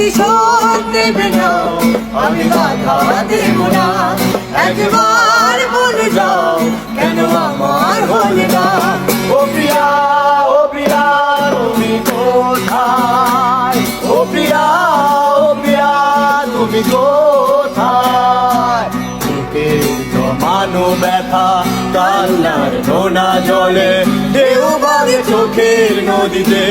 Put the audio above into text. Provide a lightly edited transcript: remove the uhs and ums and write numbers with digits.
প্রতিশোধ দেবে না, আমি বাধা দেব না। একবার বলে যাও কেন আমার হলে না। ও প্রিয়া, ও প্রিয়া তুমি কোথায়? ও প্রিয়া, ও প্রিয়া তুমি কোথায়? বুকের জমানো ব্যথা কান্নার নোনা জলে ঢেউ ভাঙে চোখের নদীতে।